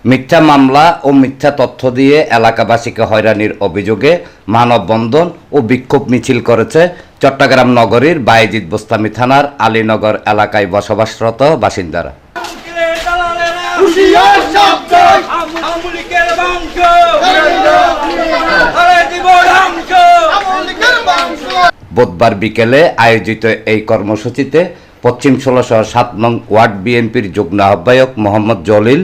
মিথ্যা মামলা ও মিথ্যা তথ্য দিয়ে এলাকাবাসীকে হয়রানির অভিযোগে মানববন্ধন ও বিক্ষোভ মিছিল করেছে চট্টগ্রাম নগরীর বায়েজিদ বোস্তামি থানার আলীনগর এলাকায় বসবাসরত বাসিন্দারা। বুধবার বিকেলে আয়োজিত এই কর্মসূচিতে পশ্চিম ১৬০৭ নং ওয়ার্ড বিএনপির যুগ্ম আহ্বায়ক মোহাম্মদ জলিল,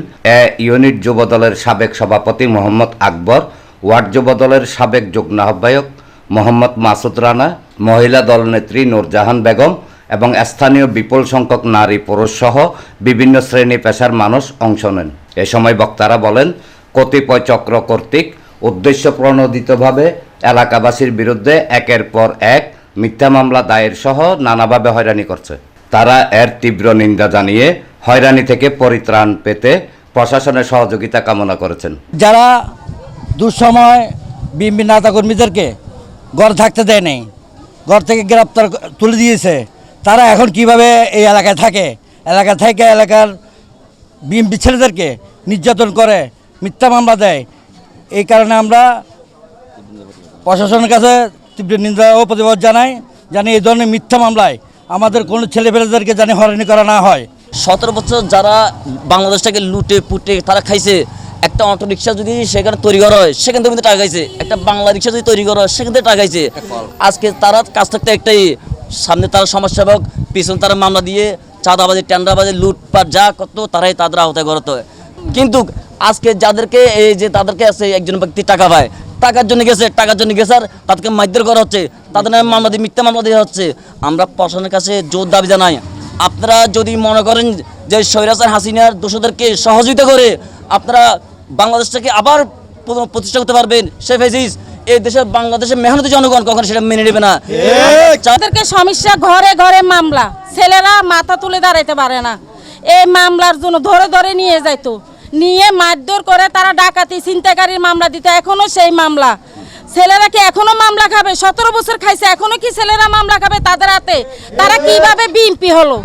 ইউনিট যুবদলের সাবেক সভাপতি মোহাম্মদ আকবর, ওয়ার্ড যুবদলের সাবেক যুগ্ম আহ্বায়ক মোহাম্মদ মাসুদ রানা, মহিলা দলনেত্রী নূরজাহান বেগম এবং স্থানীয় বিপুল সংখ্যক নারী পুরুষ সহ বিভিন্ন শ্রেণী পেশার মানুষ অংশ নেন। এ সময় বক্তারা বলেন, কতিপয় চক্র কর্তৃক উদ্দেশ্যপ্রণোদিতভাবে এলাকাবাসীর বিরুদ্ধে একের পর এক মিথ্যা মামলা দায়ের সহ নানাভাবে হয়রানি করছে। তারা এর তীব্র নিন্দা জানিয়ে হয়রানি থেকে পরিত্রাণ পেতে প্রশাসনের সহযোগিতা কামনা করেছেন। যারা দুঃসময় বিএনপি নেতা কর্মীদেরকে ঘর থাকতে দেয় নেই, ঘর থেকে গ্রেপ্তার তুলে দিয়েছে, তারা এখন কিভাবে এই এলাকায় থাকে, এলাকা থেকে এলাকার বিএনপি ছেলেদেরকে নির্যাতন করে, মিথ্যা মামলা দেয়। এই কারণে আমরা প্রশাসনের কাছে তীব্র নিন্দা ও প্রতিবাদ জানাই, জানি এই ধরনের মিথ্যা মামলায় আমাদের কোনো ছেলেপেলেদেরকে জানি হয়রানি করা না হয়। 17 বছর যারা বাংলাদেশটাকে লুটে পুটে তারা খাইছে, একটা অটো রিক্সা যদি সেখানে তৈরি করা হয় সেখান থেকে টাকা খাইছে, একটা বাংলা রিক্সা যদি তৈরি করা হয় সেখান থেকে টাকা খাইছে। আজকে তারা কাজ থাকতে একটাই, সামনে তারা সমাজসেবক, পিছনে তারা মামলা দিয়ে চাঁদাবাজি টেন্ডারবাজি লুটপাট যা করতো তারাই তাদের আওতায় করতে হয়। কিন্তু আজকে যাদেরকে এই যে তাদেরকে আছে একজন ব্যক্তি টাকা পায়, টাকার জন্য গেছে আর তাদেরকে মারধর করা হচ্ছে, তাদের নামে মামলা দিয়ে মিথ্যা মামলা দেওয়া হচ্ছে। আমরা প্রশাসনের কাছে জোর দাবি জানাই, আপনারা যদি মনে করেন যে স্বৈরাচার হাসিনার দোষীদেরকে সহযোগিতা করে আপনারা বাংলাদেশটাকে আবার প্রতিষ্ঠা করতে পারবেন, সে ফেজিস এই দেশের বাংলাদেশের মেহনতি জনগণ কখনো সেটা মেনে নেবে না। তাদেরকে সমস্যা ঘরে ঘরে মামলা, ছেলেরা মাথা তুলে দাঁড়াইতে পারে না। এই মামলার জন্য ধরে ধরে নিয়ে যাইতো, নিয়ে মারধর করে তারা ডাকাতি ছিনতাইকারীর মামলা দিত। এখনো সেই মামলা, ছেলেরা কি এখনো মামলা খাবে? 17 বছর খাইছে, এখনো কি ছেলেরা মামলা খাবে তাদের হাতে? তারা কিভাবে বিএনপি হলো?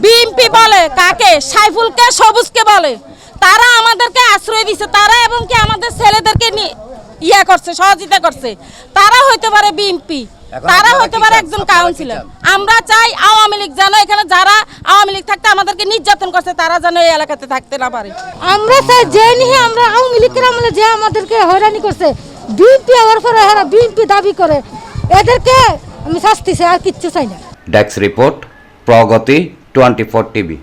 বিএনপি বলে কাকে? সাইফুলকে, সবুজকে বলে। তারা আমাদেরকে আশ্রয় দিচ্ছে, তারা এবং কি আমাদের ছেলেদেরকে ইয়া করছে, সহযোগিতা করছে। তারা হইতে পারে বিএনপি, তারা হইতে পারে একজন কাউন্সিলর। আমরা চাই আওয়ামী লীগ যেন, এখানে যারা আওয়ামী লীগ থাকতে আমাদেরকে নির্যাতন করছে তারা যেন এই এলাকাতে থাকতে না পারে। আমরা চাই যে নিয়ে আমরা আওয়ামী লীগের আমলে যে আমাদেরকে হয়রানি করছে, বিএনপি হওয়ার পরে এরা বিএনপি দাবি করে, এদেরকে আমি শাস্তি চাই, আর কিচ্ছু চাই না। ডেস্ক রিপোর্ট, প্রগতি 24 টিভি।